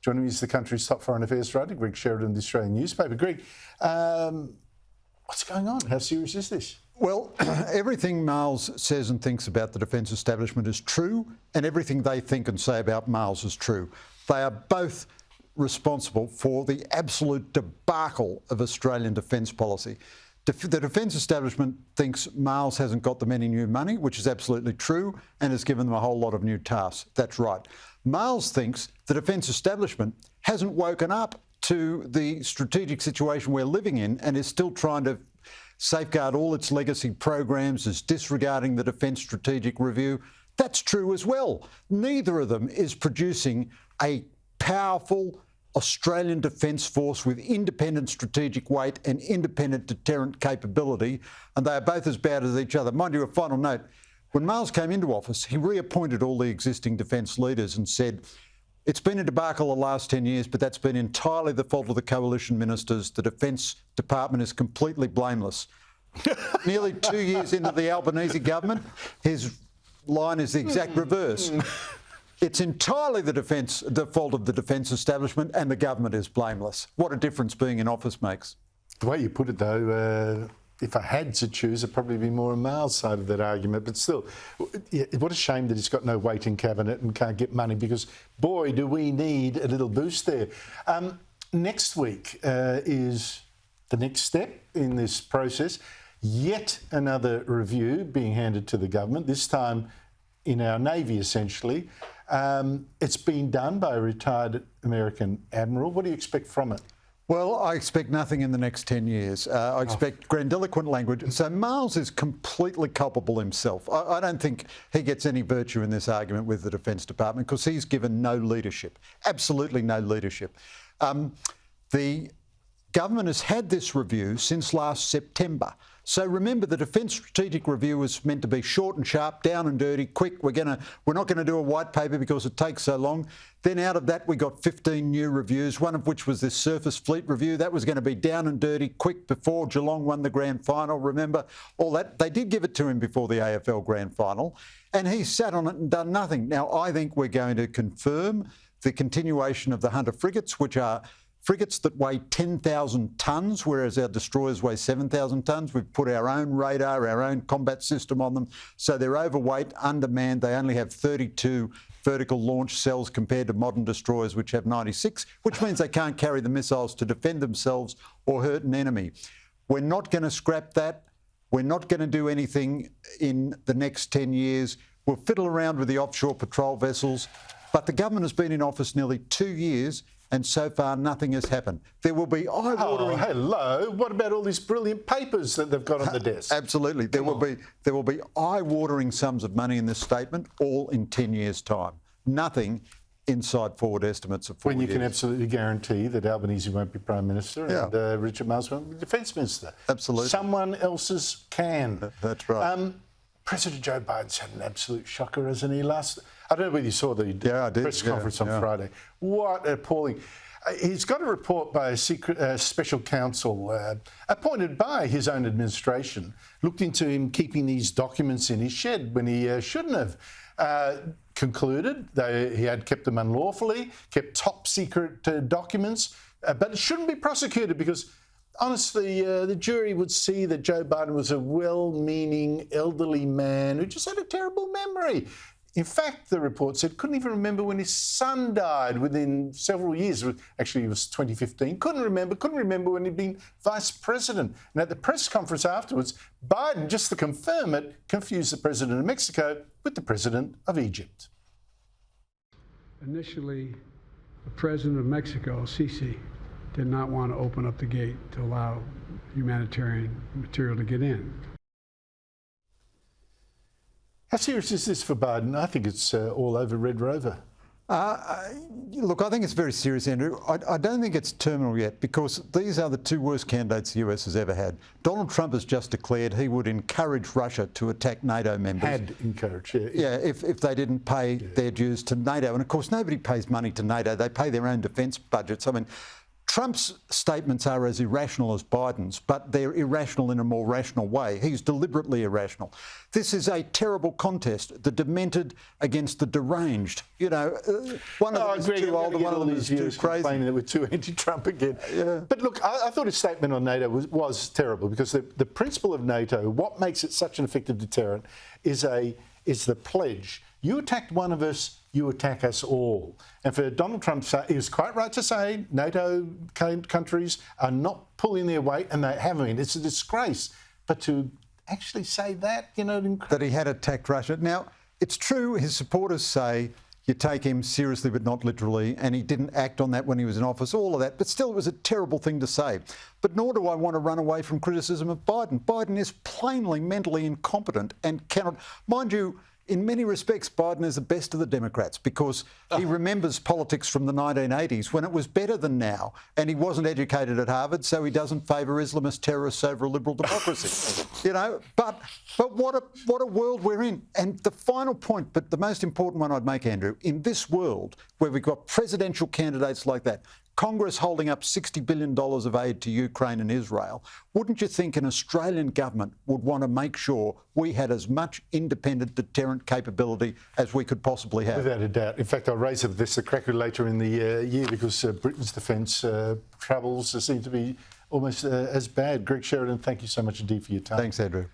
Joining me is the country's top foreign affairs writer, Greg Sheridan, the Australian newspaper. Greg, what's going on? How serious is this? Well, everything Miles says and thinks about the defence establishment is true, and everything they think and say about Miles is true. They are both responsible for the absolute debacle of Australian defence policy. The defence establishment thinks Miles hasn't got them any new money, which is absolutely true, and has given them a whole lot of new tasks. That's right. Miles thinks the defence establishment hasn't woken up to the strategic situation we're living in and is still trying to safeguard all its legacy programs, is disregarding the Defence Strategic Review. That's true as well. Neither of them is producing a powerful Australian Defence Force with independent strategic weight and independent deterrent capability, and they are both as bad as each other. Mind you, a final note, when Miles came into office, he reappointed all the existing defence leaders and said, it's been a debacle the last 10 years, but that's been entirely the fault of the coalition ministers. The Defence Department is completely blameless. Nearly 2 years into the Albanese government, his line is the exact reverse. It's entirely the fault of the defence establishment, and the government is blameless. What a difference being in office makes. The way you put it, though, if I had to choose, it'd probably be more on Miles' side of that argument. But still, what a shame that he's got no weight in cabinet and can't get money, because, boy, do we need a little boost there. Next week is the next step in this process. Yet another review being handed to the government, this time in our Navy, essentially. It's been done by a retired American admiral. What do you expect from it? Well, I expect nothing in the next 10 years. I expect grandiloquent language. So Miles is completely culpable himself. I don't think he gets any virtue in this argument with the Defence Department, because he's given no leadership, absolutely no leadership. The government has had this review since last September. So remember, the Defence Strategic Review was meant to be short and sharp, down and dirty, quick. We're not going to do a white paper because it takes so long. Then out of that, we got 15 new reviews, one of which was this Surface Fleet Review. That was going to be down and dirty, quick, before Geelong won the grand final. Remember all that? They did give it to him before the AFL grand final, and he sat on it and done nothing. Now, I think we're going to confirm the continuation of the Hunter frigates, which are frigates that weigh 10,000 tonnes, whereas our destroyers weigh 7,000 tonnes. We've put our own radar, our own combat system on them. So they're overweight, undermanned. They only have 32 vertical launch cells compared to modern destroyers, which have 96, which means they can't carry the missiles to defend themselves or hurt an enemy. We're not going to scrap that. We're not going to do anything in the next 10 years. We'll fiddle around with the offshore patrol vessels. But the government has been in office nearly 2 years, and so far nothing has happened. There will be eye-watering... Oh, hello. What about all these brilliant papers that they've got on the desk? Absolutely. There will be eye-watering sums of money in this statement, all in 10 years' time. Nothing inside forward estimates of 4 years. When you can absolutely guarantee that Albanese won't be Prime Minister and Richard Miles won't be Defence Minister. Absolutely. Someone else's can. That's right. President Joe Biden's had an absolute shocker, hasn't he? I don't know whether you saw the press conference on Friday. What appalling. He's got a report by a secret special counsel appointed by his own administration, looked into him keeping these documents in his shed when he shouldn't have. Concluded he had kept them unlawfully, kept top secret documents, but it shouldn't be prosecuted because, honestly, the jury would see that Joe Biden was a well-meaning elderly man who just had a terrible memory. In fact, the report said couldn't even remember when his son died within several years. Actually, it was 2015. Couldn't remember when he'd been vice president. And at the press conference afterwards, Biden, just to confirm it, confused the president of Mexico with the president of Egypt. Initially, the president of Mexico, Sisi, did not want to open up the gate to allow humanitarian material to get in. How serious is this for Biden? I think it's all over Red Rover. Look, I think it's very serious, Andrew. I don't think it's terminal yet, because these are the two worst candidates the US has ever had. Donald Trump has just declared he would encourage Russia to attack NATO members. Had encouraged, yeah. If they didn't pay their dues to NATO. And of course, nobody pays money to NATO. They pay their own defence budgets. I mean, Trump's statements are as irrational as Biden's, but they're irrational in a more rational way. He's deliberately irrational. This is a terrible contest, the demented against the deranged. You know, one of them is too old and one of them is too crazy. Complaining that we're too anti-Trump again. Yeah. But look, I thought his statement on NATO was terrible, because the principle of NATO, what makes it such an effective deterrent, is the pledge. You attacked one of us, you attack us all. And for Donald Trump, he was quite right to say NATO countries are not pulling their weight, and they haven't. It's a disgrace. But to actually say that, you know... That he had attacked Russia. Now, it's true, his supporters say you take him seriously but not literally, and he didn't act on that when he was in office, all of that. But still, it was a terrible thing to say. But nor do I want to run away from criticism of Biden. Biden is plainly mentally incompetent and cannot... Mind you, in many respects, Biden is the best of the Democrats, because he remembers politics from the 1980s when it was better than now, and he wasn't educated at Harvard, so he doesn't favour Islamist terrorists over a liberal democracy. You know, but what a world we're in. And the final point, but the most important one I'd make, Andrew, in this world where we've got presidential candidates like that, Congress holding up $60 billion of aid to Ukraine and Israel, wouldn't you think an Australian government would want to make sure we had as much independent deterrent capability as we could possibly have? Without a doubt. In fact, I'll raise this a cracker later in the year, because Britain's defence troubles seem to be almost as bad. Greg Sheridan, thank you so much indeed for your time. Thanks, Andrew.